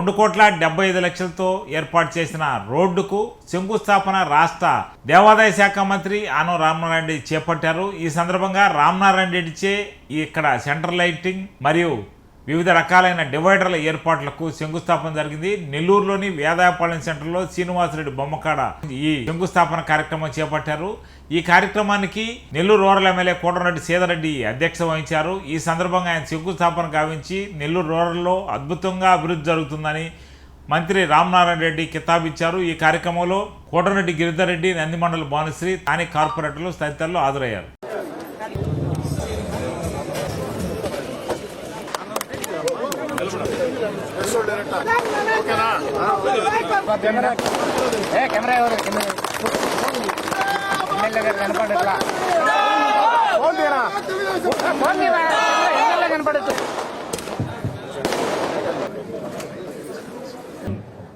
2,75,00,000తో ఏర్పాటు చేసిన రోడ్డుకు శంకుస్థాపన రాష్ట్ర దేవాదాయ శాఖ మంత్రి ఆనం రామనారాయణ రెడ్డి చేపట్టారు. ఈ సందర్భంగా రామనారాయణ రెడ్డిచే ఇక్కడ సెంట్రల్ లైటింగ్ మరియు వివిధ రకాలైన డివైడర్ల ఏర్పాట్లకు శంకుస్థాపన జరిగింది. నెల్లూరులోని వేదాయపాలెం సెంటర్లో శ్రీనివాసరెడ్డి బొమ్మకాడ ఈ శంకుస్థాపన కార్యక్రమం చేపట్టారు. ఈ కార్యక్రమానికి నెల్లూరు రూరల్ ఎమ్మెల్యే కోటరెడ్డి సీతారెడ్డి అధ్యక్షత వహించారు. ఈ సందర్భంగా ఆయన శంకుస్థాపన గావించి నెల్లూరు రూరల్లో అద్భుతంగా అభివృద్ధి జరుగుతుందని మంత్రి రామనారాయణ రెడ్డి కితాబిచ్చారు. ఈ కార్యక్రమంలో కోటరెడ్డి గిరిధర్ రెడ్డి, నందిమండల భానుశ్రీ, స్థానిక కార్పొరేటర్లు తదితరులు హాజరయ్యారు.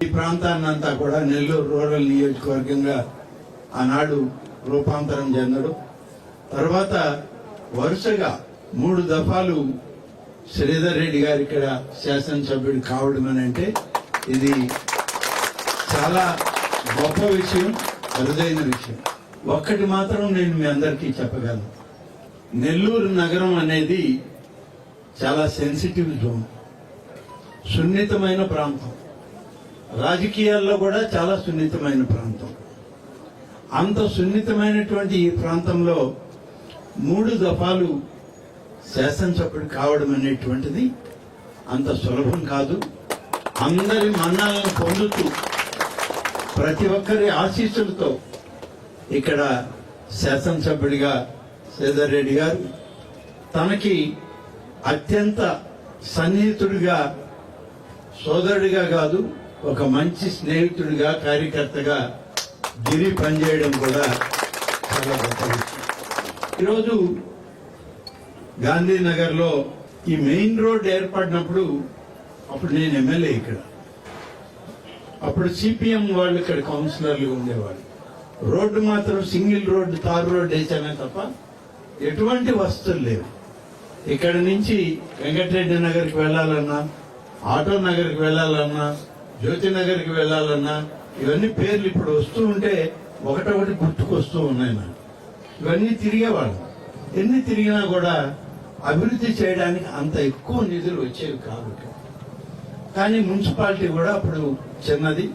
ఈ ప్రాంతాన్నంతా కూడా నెల్లూరు రూరల్ నియోజకవర్గంగా ఆనాడు రూపాంతరం చెందడం, తర్వాత వరుసగా 3 దఫాలు శ్రీధర్ రెడ్డి గారు ఇక్కడ శాసనసభ్యుడు కావడం అని అంటే ఇది చాలా గొప్ప విషయం, అరుదైన విషయం. ఒక్కటి మాత్రం నేను మీ అందరికీ చెప్పగలను, నెల్లూరు నగరం అనేది చాలా సెన్సిటివ్ జోన్, సున్నితమైన ప్రాంతం, రాజకీయాల్లో కూడా చాలా సున్నితమైన ప్రాంతం. అంత సున్నితమైనటువంటి ఈ ప్రాంతంలో 3 దఫాలు శాసనసభ్యుడు కావడం అనేటువంటిది అంత సులభం కాదు. అందరి మన్నాలను పొందుతూ ప్రతి ఒక్కరి ఆశీస్సులతో ఇక్కడ శాసనసభ్యుడిగా శ్రీధర్ రెడ్డి గారు తనకి అత్యంత సన్నిహితుడిగా, సోదరుడిగా కాదు, ఒక మంచి స్నేహితుడిగా, కార్యకర్తగా గిరి పనిచేయడం కూడా చాలా గొప్ప విషయం. ఈరోజు గాంధీనగర్ లో ఈ మెయిన్ రోడ్ ఏర్పడినప్పుడు అప్పుడు నేను ఎమ్మెల్యే ఇక్కడ, అప్పుడు సిపిఎం వాళ్ళు ఇక్కడ కౌన్సిలర్లు ఉండేవాళ్ళు. రోడ్డు మాత్రం సింగిల్ రోడ్డు, తార్ రోడ్డు వేసామే తప్ప ఎటువంటి వసతులు లేవు. ఇక్కడ నుంచి వెంకటరెడ్డి నగర్కి వెళ్లాలన్నా, ఆటో నగర్కి వెళ్లాలన్నా, జ్యోతి నగర్కి వెళ్లాలన్నా ఇవన్నీ పేర్లు ఇప్పుడు వస్తూ ఉంటే ఒకటొకటి గుర్తుకొస్తూ ఉన్నాయి నాకు. ఇవన్నీ తిరిగేవాళ్ళు. ఎన్ని తిరిగినా కూడా అభివృద్ధి చేయడానికి అంత ఎక్కువ నిధులు వచ్చేవి కాదు. కానీ మున్సిపాలిటీ కూడా అప్పుడు చిన్నది.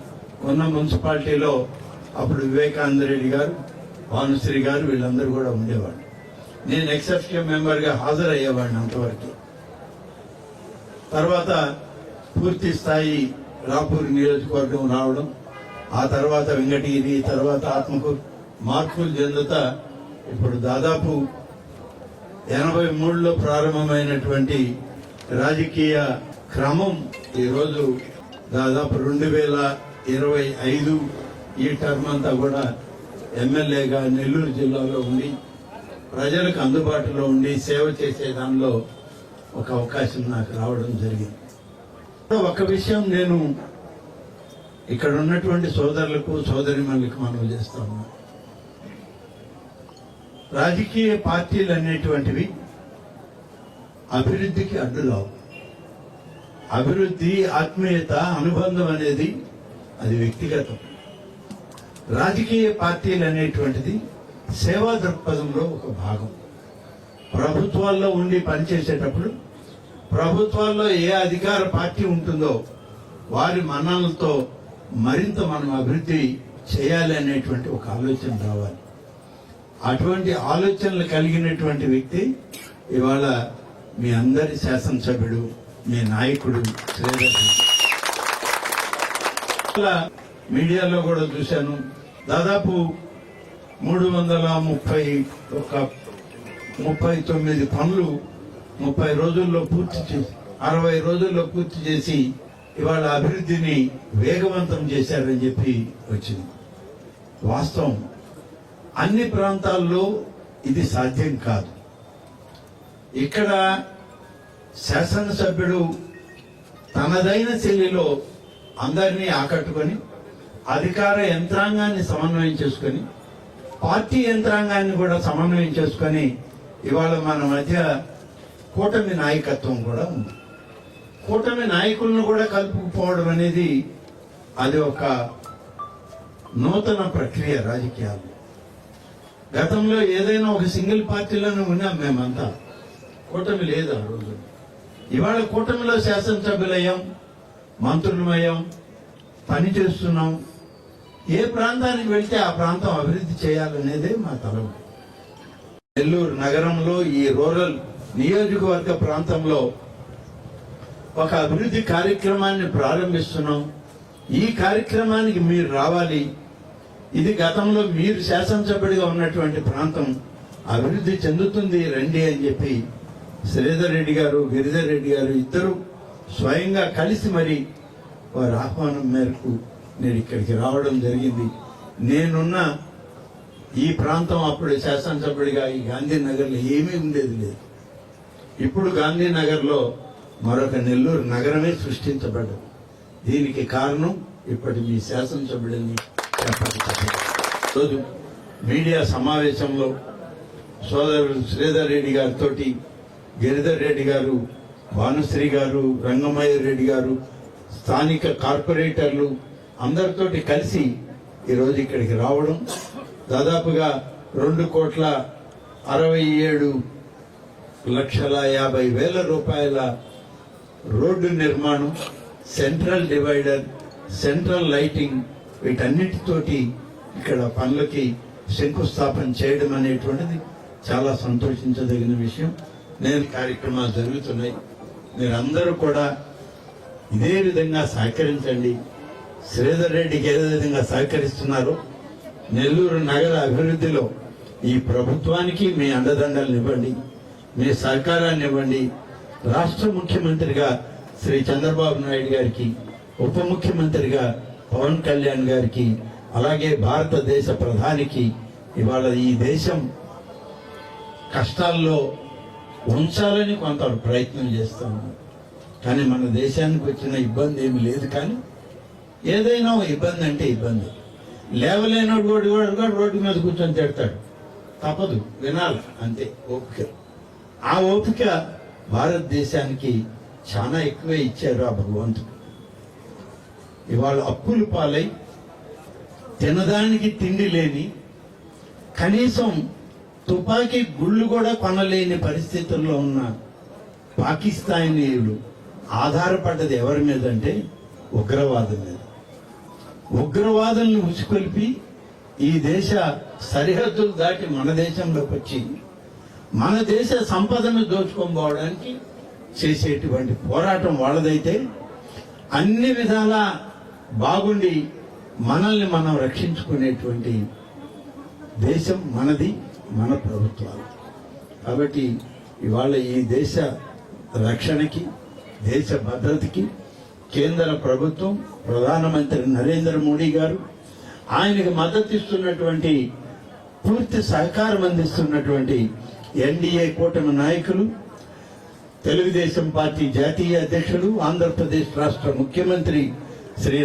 ఉన్న మున్సిపాలిటీలో అప్పుడు వివేకానంద రెడ్డి గారు, భానుశ్రీ గారు వీళ్ళందరూ కూడా ఉండేవాళ్ళు. నేను ఎక్సెప్షన్ మెంబర్గా హాజరయ్యేవాడిని అంతవరకు. తర్వాత పూర్తి స్థాయి రాపూర్ నియోజకవర్గం రావడం, ఆ తర్వాత వెంకటగిరి, తర్వాత ఆత్మకూరు, మార్పులు చెందుతా ఇప్పుడు దాదాపు 83లో ప్రారంభమైనటువంటి రాజకీయ క్రమం ఈరోజు దాదాపు 2025 ఈ టర్మ్ అంతా కూడా ఎమ్మెల్యేగా నెల్లూరు జిల్లాలో ఉండి ప్రజలకు అందుబాటులో ఉండి సేవ చేసే దానిలో ఒక అవకాశం నాకు రావడం జరిగింది. ఒక విషయం నేను ఇక్కడ ఉన్నటువంటి సోదరులకు, సోదరిమణులకు మనవి చేస్తాము. రాజకీయ పార్టీలు అనేటువంటివి అభివృద్ధికి అడ్డురావు. అభివృద్ధి, ఆత్మీయత, అనుబంధం అనేది అది వ్యక్తిగతం. రాజకీయ పార్టీలు అనేటువంటిది సేవా దృక్పథంలో ఒక భాగం. ప్రభుత్వాల్లో ఉండి పనిచేసేటప్పుడు ప్రభుత్వాల్లో ఏ అధికార పార్టీ ఉంటుందో వారి మన్ననలతో మరింత మనం అభివృద్ధి చేయాలి అనేటువంటి ఒక ఆలోచన రావాలి. అటువంటి ఆలోచనలు కలిగినటువంటి వ్యక్తి ఇవాళ మీ అందరి శాసనసభ్యుడు, మీ నాయకుడు శ్రీధర్ రెడ్డి. మీడియాలో కూడా చూశాను, దాదాపు 339 పనులు 30 రోజుల్లో పూర్తి చేసి, 60 రోజుల్లో పూర్తి చేసి ఇవాళ అభివృద్ధిని వేగవంతం చేశారని చెప్పి వచ్చింది. వాస్తవం, అన్ని ప్రాంతాల్లో ఇది సాధ్యం కాదు. ఇక్కడ శాసనసభ్యుడు తనదైన శైలిలో అందరినీ ఆకట్టుకొని అధికార యంత్రాంగాన్ని సమన్వయం చేసుకొని పార్టీ యంత్రాంగాన్ని కూడా సమన్వయం చేసుకొని ఇవాళ మన మధ్య కూటమి నాయకత్వం కూడా ఉంది. కూటమి నాయకులను కూడా కలుపుకుపోవడం అనేది అది ఒక నూతన ప్రక్రియ రాజకీయాలు. గతంలో ఏదైనా ఒక సింగిల్ పార్టీలోనే ఉన్నాం మేమంతా, కూటమి లేదు ఆ రోజు. ఇవాళ కూటమిలో శాసనసభ్యులయ్యాం, మంత్రులమయ్యాం, పని చేస్తున్నాం. ఏ ప్రాంతానికి వెళ్తే ఆ ప్రాంతం అభివృద్ధి చేయాలనేదే మా తలం. నెల్లూరు నగరంలో ఈ రూరల్ నియోజకవర్గ ప్రాంతంలో ఒక అభివృద్ధి కార్యక్రమాన్ని ప్రారంభిస్తున్నాం. ఈ కార్యక్రమానికి మీరు రావాలి. ఇది గతంలో మీరు శాసనసభ్యుడిగా ఉన్నటువంటి ప్రాంతం అభివృద్ధి చెందుతుంది, రండి అని చెప్పి శ్రీధర్ రెడ్డి గారు, గిరిధర్ రెడ్డి గారు ఇద్దరు స్వయంగా కలిసి మరి వారి ఆహ్వానం మేరకు నేను ఇక్కడికి రావడం జరిగింది. నేనున్న ఈ ప్రాంతం అప్పుడు శాసనసభ్యుడిగా ఈ గాంధీనగర్లో ఏమీ ఉండేది లేదు. ఇప్పుడు గాంధీనగర్లో మరొక నెల్లూరు నగరమే సృష్టించబడ్డది. దీనికి కారణం ఇప్పటి మీ శాసనసభ్యుడిని రోజు మీడియా సమావేశంలో సోదరుడు శ్రీధర్ రెడ్డి గారితో, గిరిధర్ రెడ్డి గారు, భానుశ్రీ గారు, రంగమయ్య రెడ్డి గారు, స్థానిక కార్పొరేటర్లు అందరితోటి కలిసి ఈరోజు ఇక్కడికి రావడం, దాదాపుగా 2,67,50,000 రూపాయల రోడ్డు నిర్మాణం, సెంట్రల్ డివైడర్, సెంట్రల్ లైటింగ్, వీటన్నిటితోటి ఇక్కడ పనులకి శంకుస్థాపన చేయడం అనేటువంటిది చాలా సంతోషించదగిన విషయం. నేను కార్యక్రమాలు జరుగుతున్నాయి, మీరందరూ కూడా ఇదే విధంగా సహకరించండి. శ్రీధర్ రెడ్డికి ఏ విధంగా సహకరిస్తున్నారో నెల్లూరు నగర అభివృద్ధిలో ఈ ప్రభుత్వానికి మీ అండదండలను ఇవ్వండి, మీ సహకారాన్ని ఇవ్వండి. రాష్ట్ర ముఖ్యమంత్రిగా శ్రీ చంద్రబాబు నాయుడు గారికి, ఉప ముఖ్యమంత్రిగా పవన్ కళ్యాణ్ గారికి, అలాగే భారతదేశ ప్రధానికి ఇవాళ ఈ దేశం కష్టాల్లో ఉంచాలని కొంత ప్రయత్నం చేస్తా ఉన్నారు. కానీ మన దేశానికి వచ్చిన ఇబ్బంది ఏమి లేదు. కానీ ఏదైనా ఇబ్బంది అంటే ఇబ్బంది. లేవలేనోడు కూడా రోడ్డు మీద కూర్చొని తిడతాడు, తప్పదు, వినాలి అంతే, ఓపిక. ఆ ఓపిక భారతదేశానికి చాలా ఎక్కువే ఇచ్చారు ఆ భగవంతుడు. ఇవాళ అప్పులు పాలై తినదానికి తిండి లేని, కనీసం తుపాకీ గుళ్ళు కూడా కొనలేని పరిస్థితుల్లో ఉన్న పాకిస్తానీయులు ఆధారపడ్డది ఎవరి మీద అంటే ఉగ్రవాదం మీద. ఉగ్రవాదులను ఉసికొల్పి ఈ దేశ సరిహద్దులు దాటి మన దేశంలోకి వచ్చి మన దేశ సంపదను దోచుకొని పోవడానికి చేసేటువంటి పోరాటం వాళ్ళదైతే, అన్ని విధాలా బాగుండి మనల్ని మనం రక్షించుకునేటువంటి దేశం మనది, మన ప్రభుత్వాలు. కాబట్టి ఇవాళ ఈ దేశ రక్షణకి, దేశ భద్రతకి కేంద్ర ప్రభుత్వం, ప్రధానమంత్రి నరేంద్ర మోడీ గారు, ఆయనకు మద్దతు ఇస్తున్నటువంటి, పూర్తి సహకారం అందిస్తున్నటువంటి ఎన్డీఏ కూటమి నాయకులు, తెలుగుదేశం పార్టీ జాతీయ అధ్యక్షుడు, ఆంధ్రప్రదేశ్ రాష్ట్ర ముఖ్యమంత్రి శ్రీ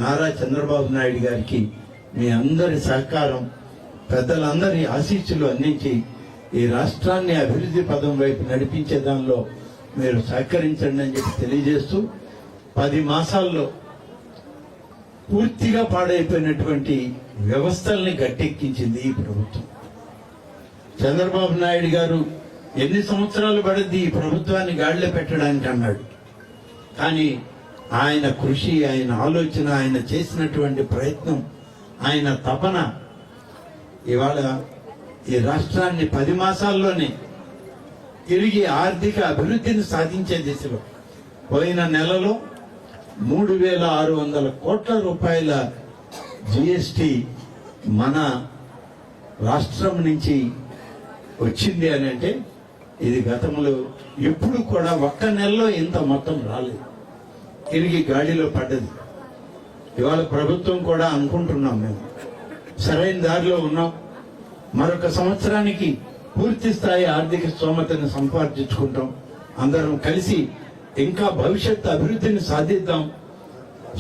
నారా చంద్రబాబు నాయుడు గారికి మీ అందరి సహకారం, పెద్దలందరి ఆశీస్సులు అందించి ఈ రాష్ట్రాన్ని అభివృద్ధి పదం వైపు నడిపించే దానిలో మీరు సహకరించండి అని చెప్పి తెలియజేస్తూ, 10 మాసాల్లో పూర్తిగా పాడైపోయినటువంటి వ్యవస్థల్ని గట్టెక్కించింది ఈ ప్రభుత్వం. చంద్రబాబు నాయుడు గారు ఎన్ని సంవత్సరాలు పడింది ఈ ప్రభుత్వాన్ని గాడిలో పెట్టడానికి అన్నాడు. కానీ ఆయన కృషి, ఆయన ఆలోచన, ఆయన చేసినటువంటి ప్రయత్నం, ఆయన తపన ఇవాళ ఈ రాష్ట్రాన్ని 10 మాసాల్లోనే తిరిగి ఆర్థిక అభివృద్ధిని సాధించే దిశలో, పోయిన నెలలో 3,600 కోట్ల రూపాయల జిఎస్టి మన రాష్ట్రం నుంచి వచ్చింది అని అంటే, ఇది గతంలో ఎప్పుడు కూడా ఒక్క నెలలో ఇంత మొత్తం రాలేదు, తిరిగి గాడిలో పడ్డది. ఇవాళ ప్రభుత్వం కూడా అనుకుంటున్నాం మేము సరైన దారిలో ఉన్నాం, మరొక సంవత్సరానికి పూర్తి స్థాయి ఆర్థిక స్తోమతను సంపాదించుకుంటాం, అందరం కలిసి ఇంకా భవిష్యత్ అభివృద్ధిని సాధిద్దాం,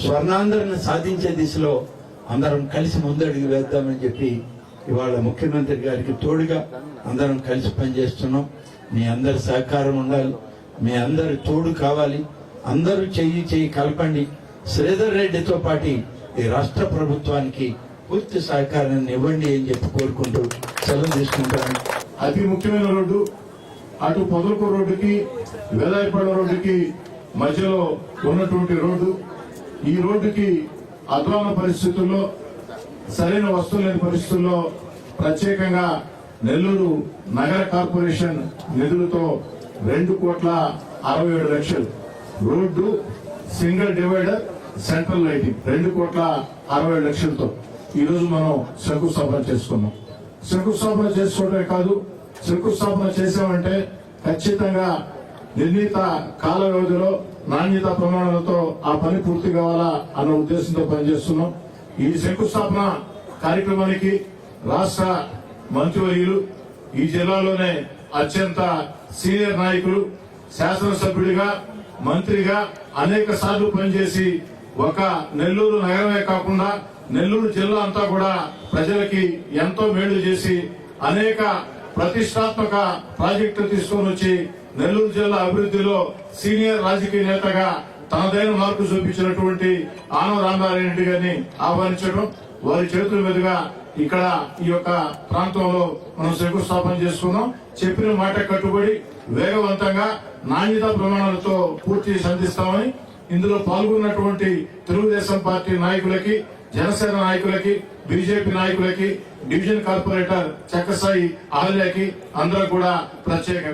స్వర్ణాంధ్రను సాధించే దిశలో అందరం కలిసి ముందడుగు వేద్దామని చెప్పి ఇవాళ ముఖ్యమంత్రి గారికి తోడుగా అందరం కలిసి పనిచేస్తున్నాం. మీ అందరి సహకారం ఉండాలి, మీ అందరి తోడు కావాలి. అందరూ చెయ్యి కలపండి. శ్రీధర్ రెడ్డితో పాటు ఈ రాష్ట్ర ప్రభుత్వానికి పూర్తి సహకారాన్ని ఇవ్వండి అని చెప్పి కోరుకుంటూ సెలవు తీసుకుంటాను. అతి ముఖ్యమైన రోడ్డు అటు పొదలకు రోడ్డుకి వేదాయపాడు రోడ్డుకి మధ్యలో ఉన్నటువంటి రోడ్డు. ఈ రోడ్డుకి అధ్వాన పరిస్థితుల్లో సరైన వస్తువులు లేని పరిస్థితుల్లో ప్రత్యేకంగా నెల్లూరు నగర కార్పొరేషన్ నిధులతో 2,67,00,000 road, single divider, central lighting 2,67,00,000తో ఈ రోజు మనం శంకుస్థాపన చేసుకున్నాం. శంకుస్థాపన చేసుకోవడమే కాదు, శంకుస్థాపన చేసామంటే ఖచ్చితంగా నిర్ణీత కాల వ్యవధిలో నాణ్యత ప్రమాణాలతో ఆ పని పూర్తి కావాలా అన్న ఉద్దేశంతో పనిచేస్తున్నాం. ఈ శంకుస్థాపన కార్యక్రమానికి రాష్ట్ర మంత్రివర్యులు, ఈ జిల్లాలోనే అత్యంత సీనియర్ నాయకులు, శాసనసభ్యుడిగా, మంత్రిగా అనేక సార్లు పనిచేసి ఒక నెల్లూరు నగరమే కాకుండా నెల్లూరు జిల్లా అంతా కూడా ప్రజలకి ఎంతో మేలు చేసి అనేక ప్రతిష్టాత్మక ప్రాజెక్టులు తీసుకొని వచ్చి నెల్లూరు జిల్లా అభివృద్ధిలో సీనియర్ రాజకీయ నేతగా తనదైన మార్పు చూపించినటువంటి ఆనవ రామారెడ్డి గారిని ఆహ్వానించడం, వారి చేతుల మీదుగా ఇక్కడ ఈ యొక్క ప్రాంతంలో మనం శంకుస్థాపన చేసుకున్నాం. చెప్పిన మాట కట్టుబడి వేగవంతంగా నాణ్యత ప్రమాణాలతో పూర్తి సంధిస్తామని ఇందులో పాల్గొన్నటువంటి తెలుగుదేశం పార్టీ నాయకులకి, జనసేన నాయకులకి, బీజేపీ నాయకులకి, డివిజన్ కార్పొరేటర్ చక్కసాయి అహల్యకి అందరూ కూడా ప్రత్యేక